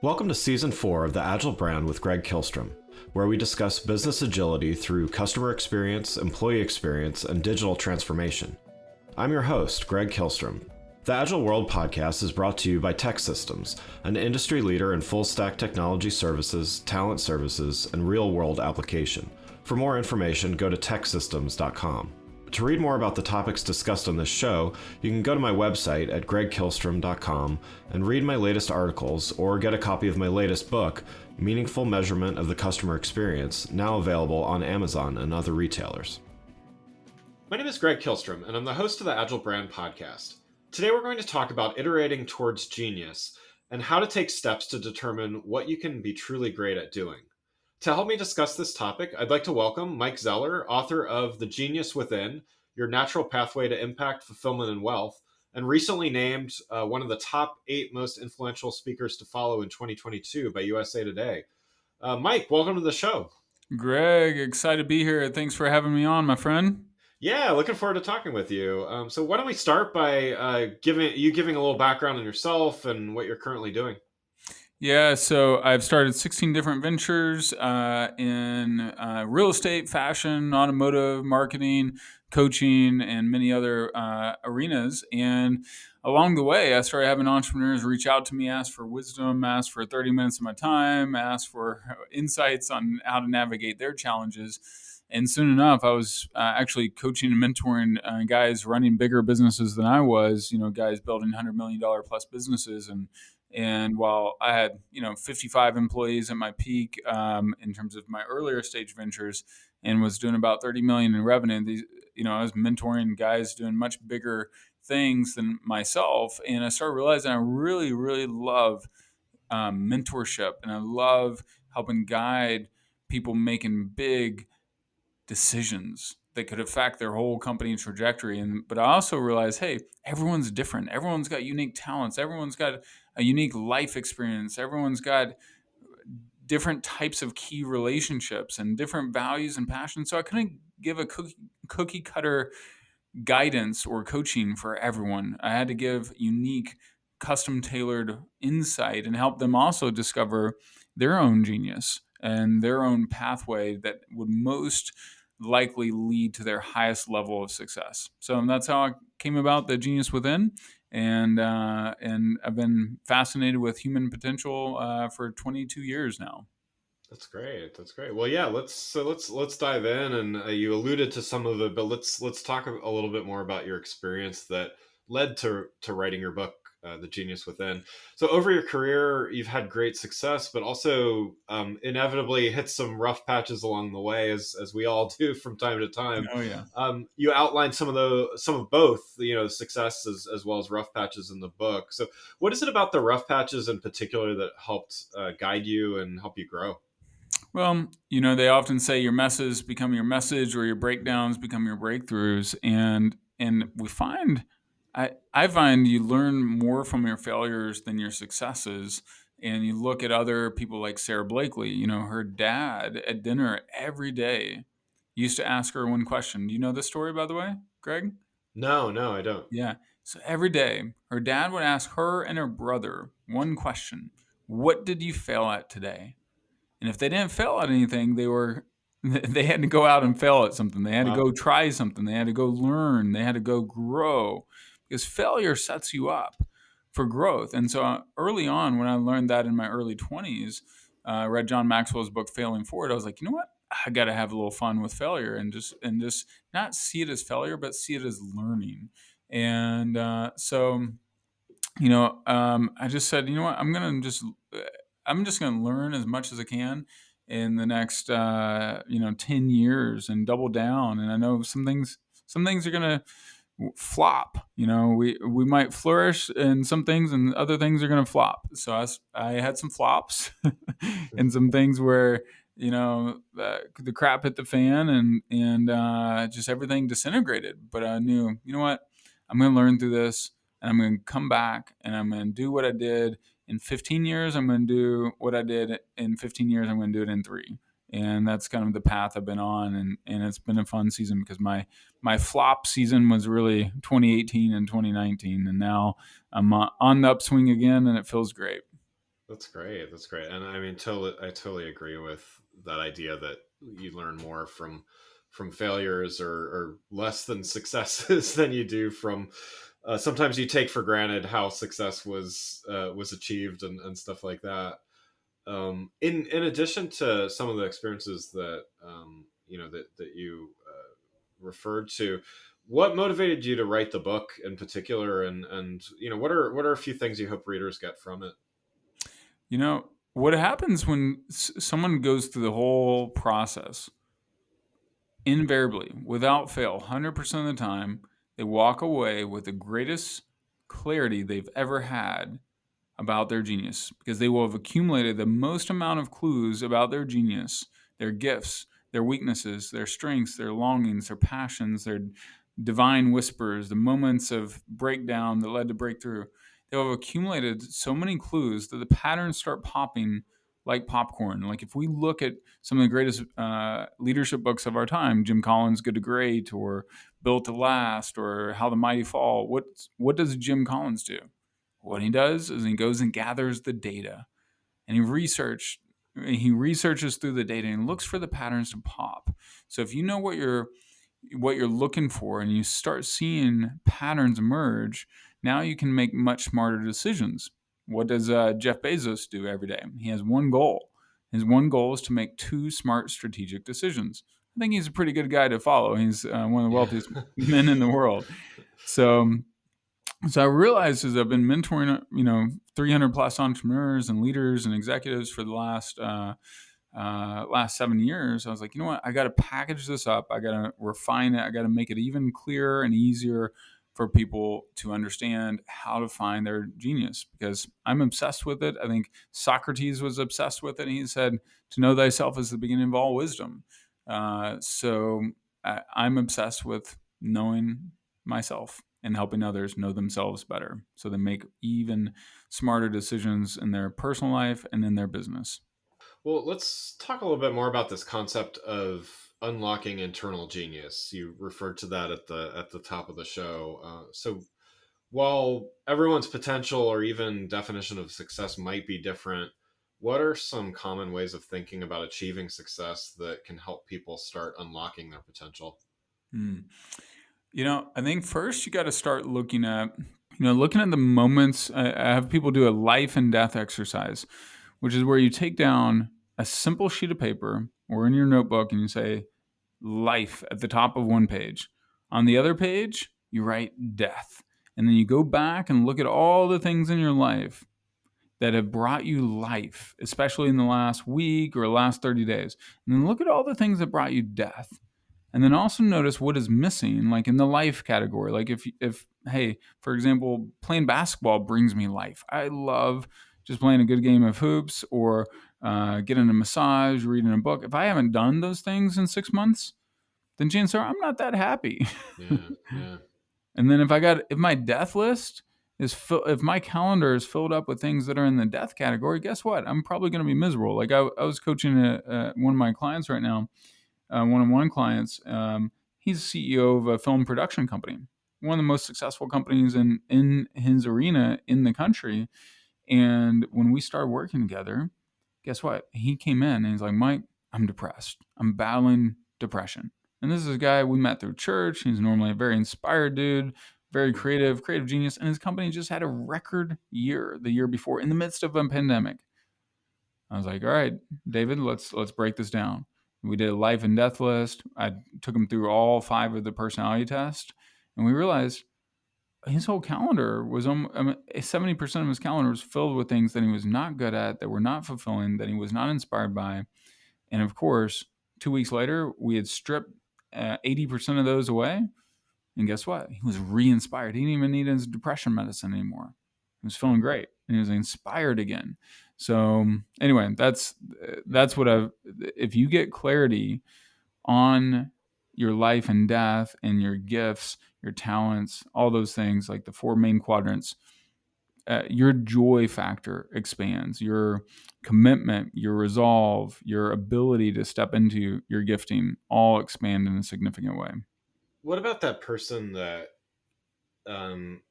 Welcome to Season 4 of the Agile Brand with Greg Kihlstrom, where we discuss business agility through customer experience, employee experience, and digital transformation. I'm your host, Greg Kihlstrom. The Agile World podcast is brought to you by TEKsystems, an industry leader in full-stack technology services, talent services, and real-world application. For more information, go to teksystems.com. To read more about the topics discussed on this show, you can go to my website at gregkihlstrom.com and read my latest articles or get a copy of my latest book, Meaningful Measurement of the Customer Experience, now available on Amazon and other retailers. My name is Greg Kihlstrom, and I'm the host of the Agile Brand podcast. Today we're going to talk about iterating towards genius and how to take steps to determine what you can be truly great at doing. To help me discuss this topic, I'd like to welcome Mike Zeller, author of The Genius Within, Your Natural Pathway to Impact, Fulfillment, and Wealth, and recently named one of the top 8 most influential speakers to follow in 2022 by USA Today. Mike, welcome to the show. Greg, excited to be here. Thanks for having me on, my friend. Yeah, looking forward to talking with you. So why don't we start by giving a little background on yourself and what you're currently doing? Yeah, so I've started 16 different ventures in real estate, fashion, automotive, marketing, coaching, and many other arenas. And along the way, I started having entrepreneurs reach out to me, ask for wisdom, ask for 30 minutes of my time, ask for insights on how to navigate their challenges. And soon enough, I was actually coaching and mentoring guys running bigger businesses than I was, guys building $100 million plus businesses. And while I had, 55 employees at my peak in terms of my earlier stage ventures and was doing about 30 million in revenue, I was mentoring guys doing much bigger things than myself. And I started realizing I really, really love mentorship, and I love helping guide people making big decisions that could affect their whole company trajectory. But I also realized, hey, everyone's different. Everyone's got unique talents. Everyone's got a unique life experience. Everyone's got different types of key relationships and different values and passions. So I couldn't give a cookie cutter guidance or coaching for everyone. I had to give unique, custom tailored insight and help them also discover their own genius and their own pathway that would most likely lead to their highest level of success. So that's how I came about the Genius Within, and I've been fascinated with human potential for 22 years now. That's great. That's great. Well, yeah, let's dive in. And you alluded to some of it, but let's talk a little bit more about your experience that led to writing your book, The Genius Within. So over your career, you've had great success, but also inevitably hit some rough patches along the way, as we all do from time to time. Oh yeah. You outlined some of both, success as well as rough patches in the book. So what is it about the rough patches in particular that helped guide you and help you grow? Well, they often say your messes become your message, or your breakdowns become your breakthroughs. And we find, I find you learn more from your failures than your successes. And you look at other people like Sarah Blakely, her dad at dinner every day used to ask her one question. Do you know this story, by the way, Greg? No, I don't. Yeah. So every day, her dad would ask her and her brother one question. What did you fail at today? And if they didn't fail at anything, they had to go out and fail at something. They had to go try something. They had to go learn. They had to go grow, because failure sets you up for growth. And so early on, when I learned that in my early 20s, I read John Maxwell's book, Failing Forward. I was like, you know what? I got to have a little fun with failure and just not see it as failure, but see it as learning. And I just said, you know what? I'm just going to learn as much as I can in the next 10 years and double down. And I know some things are going to flop. We might flourish in some things, and other things are going to flop. So I had some flops and some things where the crap hit the fan, and just everything disintegrated. But I knew, you know what, I'm going to learn through this, and I'm going to come back, and I'm going to do what I did in 15 years. I'm going to do what I did in 15 years. I'm going to do it in 3. And that's kind of the path I've been on. And it's been a fun season, because my flop season was really 2018 and 2019. And now I'm on the upswing again, and it feels great. That's great. That's great. And I mean, I totally agree with that idea that you learn more from failures or less than successes than you do from. Sometimes you take for granted how success was achieved and stuff like that. In addition to some of the experiences that that you referred to, what motivated you to write the book in particular, and what are a few things you hope readers get from it? What happens when someone goes through the whole process, invariably, without fail, 100% of the time, they walk away with the greatest clarity they've ever had about their genius because they will have accumulated the most amount of clues about their genius, their gifts, their weaknesses, their strengths, their longings, their passions, their divine whispers, the moments of breakdown that led to breakthrough. They'll have accumulated so many clues that the patterns start popping like popcorn. Like if we look at some of the greatest leadership books of our time, Jim Collins' Good to Great, or Built to Last, or How the Mighty Fall, what does Jim Collins do? What he does is he goes and gathers the data and he researches through the data and looks for the patterns to pop. So if you know what you're looking for and you start seeing patterns emerge, now you can make much smarter decisions. What does Jeff Bezos do every day? He has one goal. His one goal is to make two smart strategic decisions. I think he's a pretty good guy to follow. He's one of the Yeah. wealthiest men in the world. So I realized as I've been mentoring, 300 plus entrepreneurs and leaders and executives for the last 7 years, I was like, you know what? I got to package this up. I got to refine it. I got to make it even clearer and easier for people to understand how to find their genius because I'm obsessed with it. I think Socrates was obsessed with it. And he said, to know thyself is the beginning of all wisdom. I'm obsessed with knowing myself and helping others know themselves better so they make even smarter decisions in their personal life and in their business. Well, let's talk a little bit more about this concept of unlocking internal genius. You referred to that at the top of the show. So while everyone's potential or even definition of success might be different, what are some common ways of thinking about achieving success that can help people start unlocking their potential? Hmm. I think first you got to start looking at the moments. I have people do a life and death exercise, which is where you take down a simple sheet of paper or in your notebook and you say life at the top of one page. On the other page, you write death. And then you go back and look at all the things in your life that have brought you life, especially in the last week or last 30 days. And then look at all the things that brought you death. And then also notice what is missing, like in the life category. Like if hey, for example, playing basketball brings me life. I love just playing a good game of hoops or getting a massage, reading a book. If I haven't done those things in 6 months, then chances are I'm not that happy. Yeah, yeah. And then if my death list if my calendar is filled up with things that are in the death category, guess what? I'm probably going to be miserable. Like I was coaching one of my clients right now, one-on-one clients. He's CEO of a film production company, one of the most successful companies in his arena in the country. And when we started working together, guess what? He came in and he's like, Mike, I'm depressed. I'm battling depression. And this is a guy we met through church. He's normally a very inspired dude, very creative genius. And his company just had a record year the year before in the midst of a pandemic. I was like, all right, David, let's break this down. We did a life and death list. I took him through all 5 of the personality tests, and we realized his whole calendar was 70% of his calendar was filled with things that he was not good at, that were not fulfilling, that he was not inspired by. And of course, 2 weeks later, we had stripped 80% of those away. And guess what? He was re-inspired. He didn't even need his depression medicine anymore. He was feeling great, and he was inspired again. So anyway, that's what I've. If you get clarity on your life and death and your gifts, your talents, all those things, like the 4 main quadrants, your joy factor expands, your commitment, your resolve, your ability to step into your gifting all expand in a significant way. What about that person that um,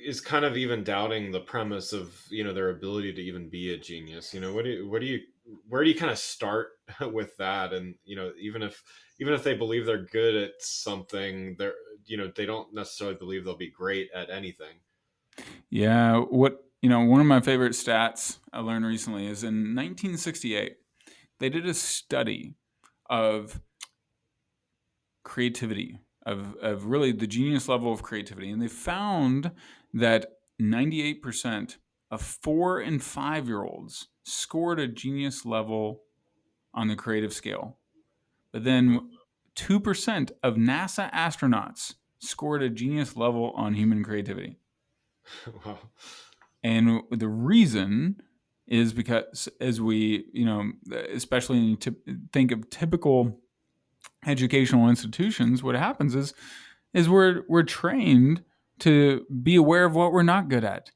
is kind of even doubting the premise of, their ability to even be a genius. Where do you kind of start with that? And, even if they believe they're good at something, they don't necessarily believe they'll be great at anything. Yeah, one of my favorite stats I learned recently is in 1968, they did a study of creativity, of really the genius level of creativity. And they found that 98% of 4 and 5 year olds scored a genius level on the creative scale. But Huh. then 2% of NASA astronauts scored a genius level on human creativity. Wow. And the reason is because, as we, especially when you think of typical educational institutions, what happens is we're trained to be aware of what we're not good at.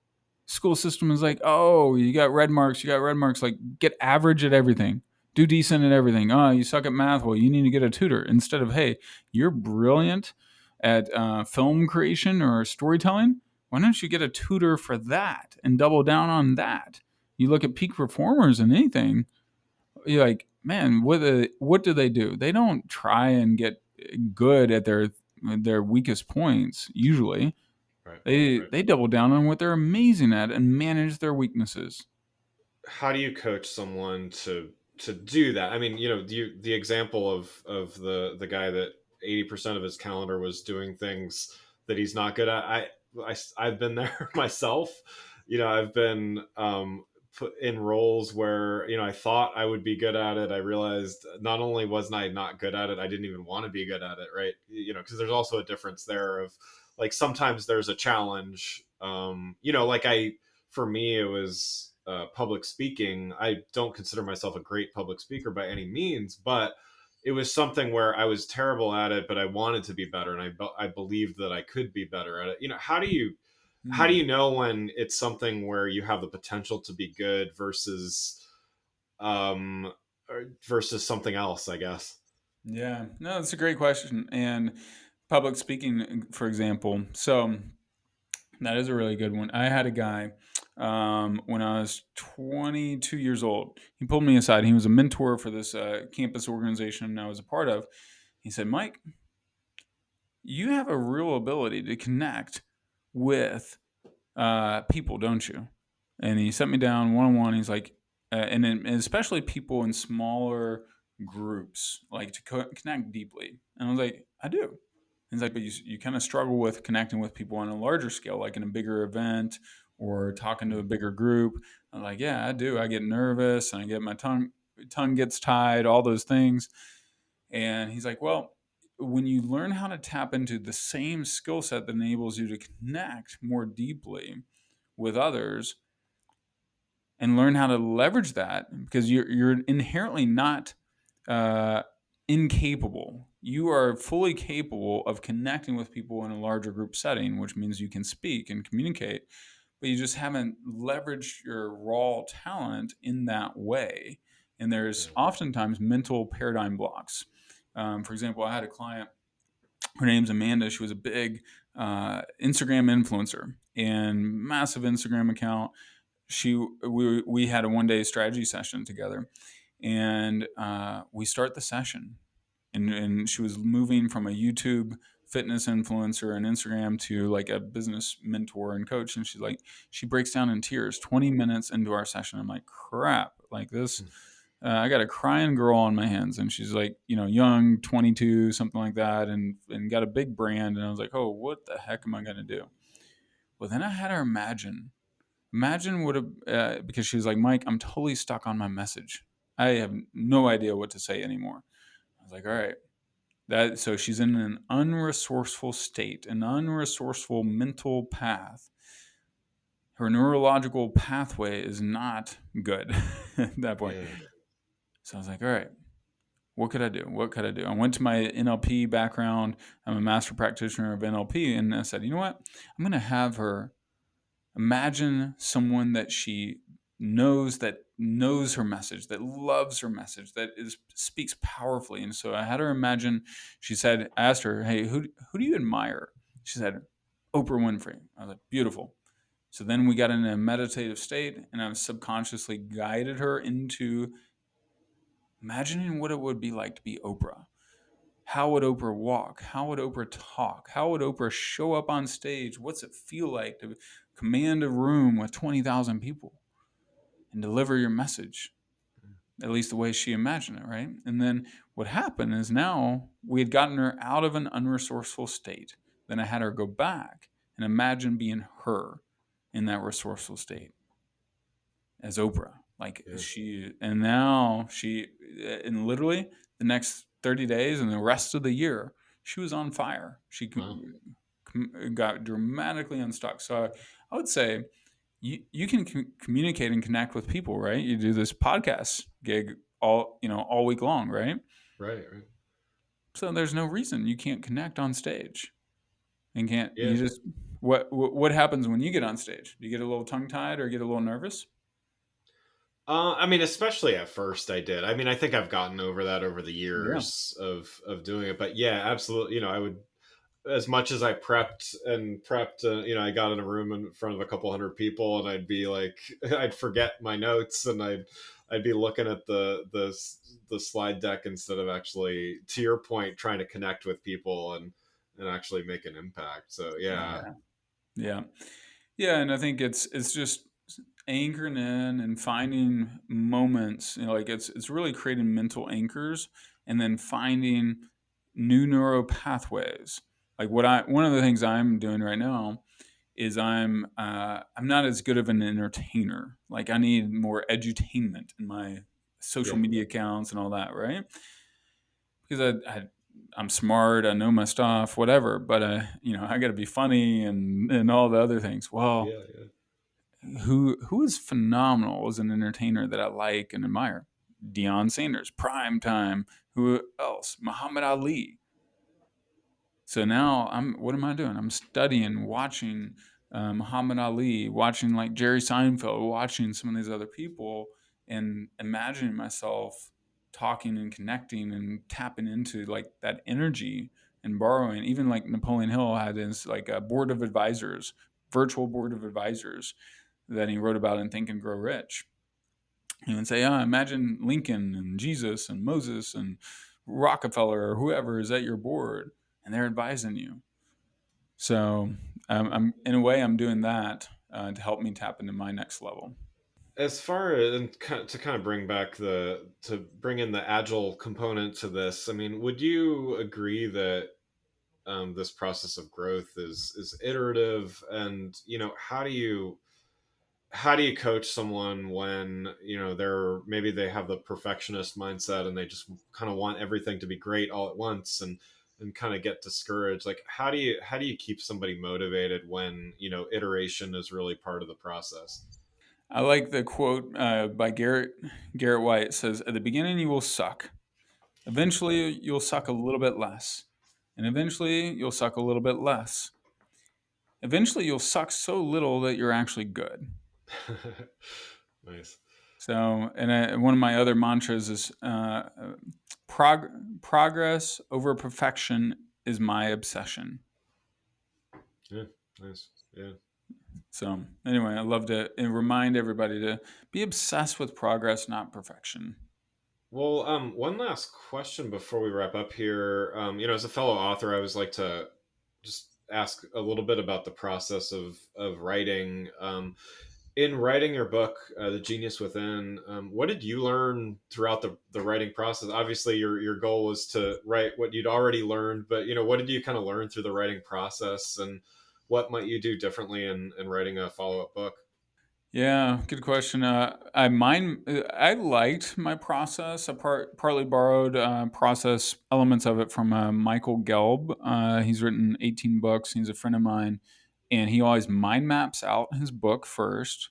School system is like, oh, you got red marks, like get average at everything, do decent at everything. Oh, you suck at math, well, you need to get a tutor. Instead of, hey, you're brilliant at film creation or storytelling, why don't you get a tutor for that and double down on that? You look at peak performers in anything, you're like, man, what do they do? They don't try and get good at their weakest points. Usually, Right. they double down on what they're amazing at and manage their weaknesses. How do you coach someone to do that? I mean, the example of the guy that 80% of his calendar was doing things that he's not good at. I've been there myself. I've been put in roles where, I thought I would be good at it. I realized not only wasn't I not good at it, I didn't even want to be good at it, right? Because there's also a difference there of, like, sometimes there's a challenge. Like, for me, it was public speaking. I don't consider myself a great public speaker by any means, but it was something where I was terrible at it, but I wanted to be better, and I believed that I could be better at it. How do you know when it's something where you have the potential to be good um versus something else, I guess. Yeah, no, that's a great question. And public speaking, for example, so that is a really good one. I had a guy when I was 22 years old. He pulled me aside. He was a mentor for this campus organization I was a part of. He said, Mike, you have a real ability to connect with people, don't you? And he set me down one on one. He's like, and especially people in smaller groups, like to connect deeply. And I was like, I do. He's like, but you kind of struggle with connecting with people on a larger scale, like in a bigger event or talking to a bigger group. I'm like, yeah, I do. I get nervous and I get my tongue gets tied, all those things. And he's like, well, when you learn how to tap into the same skill set that enables you to connect more deeply with others and learn how to leverage that, because you're inherently not uh, incapable. You are fully capable of connecting with people in a larger group setting, which means you can speak and communicate, but you just haven't leveraged your raw talent in that way. And there's Yeah. oftentimes mental paradigm blocks. For example, I had a client, her name's Amanda. She was a big Instagram influencer and massive Instagram account. We had a 1 day strategy session together, and we start the session, and she was moving from a YouTube fitness influencer and Instagram to like a business mentor and coach, and she breaks down in tears 20 minutes into our session. I'm like, crap, like this. I got a crying girl on my hands, and she's like, young, 22, something like that, and got a big brand. And I was like, oh, what the heck am I going to do? Well, then I had her imagine what because she was like, Mike, I'm totally stuck on my message. I have no idea what to say anymore. I was like, all right. So she's in an unresourceful state, an unresourceful mental path. Her neurological pathway is not good at that point. Yeah. So I was like, all right, what could I do? What could I do? I went to my NLP background. I'm a master practitioner of NLP. And I said, you know what? I'm going to have her imagine someone that she knows her message, that loves her message, that speaks powerfully. And so I had her imagine. I asked her, hey, who do you admire? She said, Oprah Winfrey. I was like, beautiful. So then we got in a meditative state, and I subconsciously guided her into imagining what it would be like to be Oprah. How would Oprah walk? How would Oprah talk? How would Oprah show up on stage? What's it feel like to command a room with 20,000 people and deliver your message? At least the way she imagined it, right? And then what happened is now we had gotten her out of an unresourceful state. Then I had her go back and imagine being her in that resourceful state as Oprah. Like Yeah. and now in literally the next 30 days and the rest of the year, she was on fire. She Wow. got dramatically unstuck. So I would say you can communicate and connect with people, right? You do this podcast gig all week long, right? Right. Right. So there's no reason you can't connect on stage and can't Yeah. you just what happens when you get on stage? Do you get a little tongue tied or get a little nervous? I mean, especially at first, I did. I mean, I think I've gotten over that over the Yeah. years of doing it. But yeah, absolutely. I would, as much as I prepped, I got in a room in front of a couple hundred people, and I'd be like, I'd forget my notes, and I'd be looking at the slide deck instead of actually, to your point, trying to connect with people and actually make an impact. So yeah, Yeah. Yeah. Yeah, and I think it's just anchoring in and finding moments, like it's really creating mental anchors and then finding new neural pathways. Like one of the things I'm doing right now is I'm not as good of an entertainer. Like I need more edutainment in my social yeah, media accounts and all that, right? Because I'm smart, I know my stuff, whatever, but I got to be funny and all the other things. Well, yeah, yeah. who is phenomenal as an entertainer that I like and admire? Deion Sanders, prime time. Who else? Muhammad Ali. So now what am I doing? I'm studying, watching Muhammad Ali, watching like Jerry Seinfeld, watching some of these other people, and imagining myself talking and connecting and tapping into like that energy and borrowing. Even like Napoleon Hill had his like a board of advisors, virtual board of advisors that he wrote about in Think and Grow Rich. He would say, imagine Lincoln and Jesus and Moses and Rockefeller or whoever is at your board and they're advising you. So I'm in a way I'm doing that to help me tap into my next level. As far as to kind of bring in the agile component to this, I mean, would you agree that this process of growth is iterative? And how do you coach someone when maybe they have the perfectionist mindset and they just kind of want everything to be great all at once and kind of get discouraged? Like, how do you keep somebody motivated when iteration is really part of the process? I like the quote by Garrett White. It says, "At the beginning you will suck. Eventually you'll suck a little bit less, and eventually you'll suck a little bit less. Eventually you'll suck so little that you're actually good." Nice. So, and one of my other mantras is progress over perfection is my obsession. Yeah, nice. Yeah. So, anyway, I love to remind everybody to be obsessed with progress, not perfection. Well, one last question before we wrap up here. As a fellow author, I always like to just ask a little bit about the process of writing. In writing your book, The Genius Within, what did you learn throughout the writing process? Obviously, your goal was to write what you'd already learned, but what did you kind of learn through the writing process, and what might you do differently in writing a follow up book? Yeah, good question. I liked my process. I partly borrowed process elements of it from Michael Gelb. He's written 18 books. He's a friend of mine, and he always mind maps out his book first.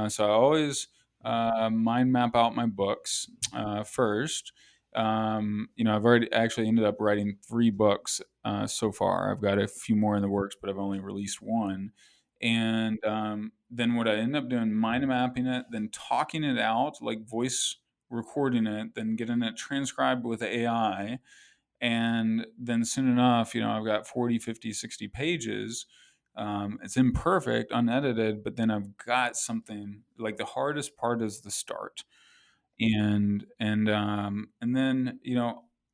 So I always mind map out my books first. I've already actually ended up writing 3 books so far. I've got a few more in the works, but I've only released one. And then what I end up doing, mind mapping it, then talking it out, like voice recording it, then getting it transcribed with AI. And then soon enough, I've got 40, 50, 60 pages. It's imperfect, unedited, but then I've got something. Like, the hardest part is the start, and then,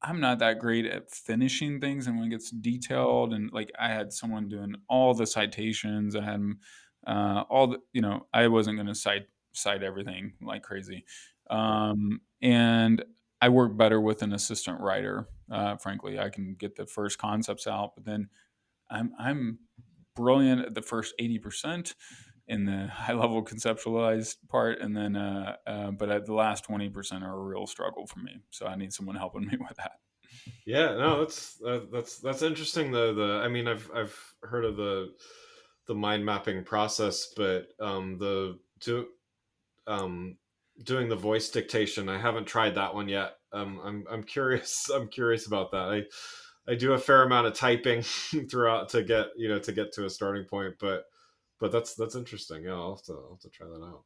I'm not that great at finishing things, and when it gets detailed, and like, I had someone doing all the citations. I had all the, I wasn't going to cite everything like crazy. And I work better with an assistant writer. Frankly, I can get the first concepts out, but then I'm brilliant at the first 80% in the high level conceptualized part, and then but at the last 20% are a real struggle for me. So I need someone helping me with that. Yeah, no, that's interesting. The I mean, I've heard of the mind mapping process, but um, doing the voice dictation, I haven't tried that one yet. I'm curious. I'm curious about that. I do a fair amount of typing throughout to get to a starting point, but that's interesting. Yeah, I'll have to try that out.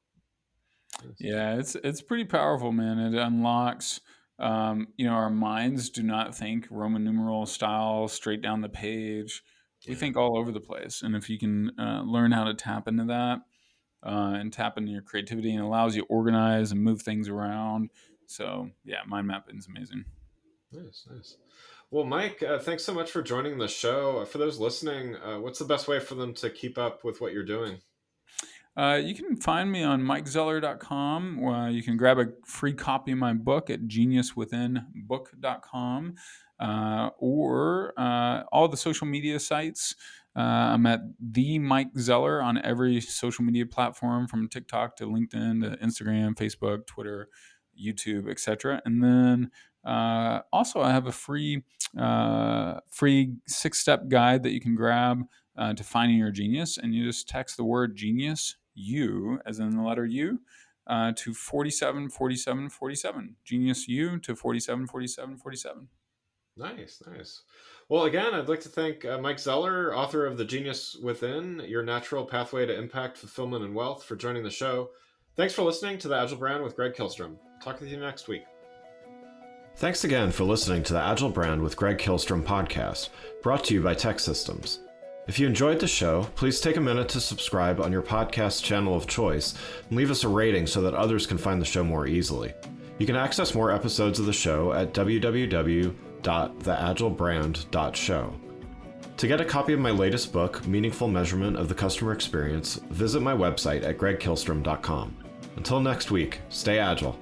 Nice. Yeah, it's pretty powerful, man. It unlocks. Our minds do not think Roman numeral style straight down the page. We Yeah. think all over the place, and if you can learn how to tap into that, and tap into your creativity, and allows you to organize and move things around. So yeah, mind mapping is amazing. Nice, nice. Well, Mike, thanks so much for joining the show. For those listening, what's the best way for them to keep up with what you're doing? You can find me on mikezeller.com. You can grab a free copy of my book at geniuswithinbook.com, or all the social media sites. I'm at the Mike Zeller on every social media platform, from TikTok to LinkedIn to Instagram, Facebook, Twitter, YouTube, etc. And then also, I have a free 6-step guide that you can grab to finding your genius, and you just text the word genius, U, as in the letter U, to 474747. Genius U to 474747. Nice, nice. Well, again, I'd like to thank Mike Zeller, author of The Genius Within, Your Natural Pathway to Impact, Fulfillment, and Wealth, for joining the show. Thanks for listening to The Agile Brand with Greg Kihlstrom. Talk with you next week. Thanks again for listening to the Agile Brand with Greg Kihlstrom podcast, brought to you by Tech Systems. If you enjoyed the show, please take a minute to subscribe on your podcast channel of choice and leave us a rating so that others can find the show more easily. You can access more episodes of the show at www.theagilebrand.show. To get a copy of my latest book, Meaningful Measurement of the Customer Experience, visit my website at gregkihlstrom.com. Until next week, stay agile.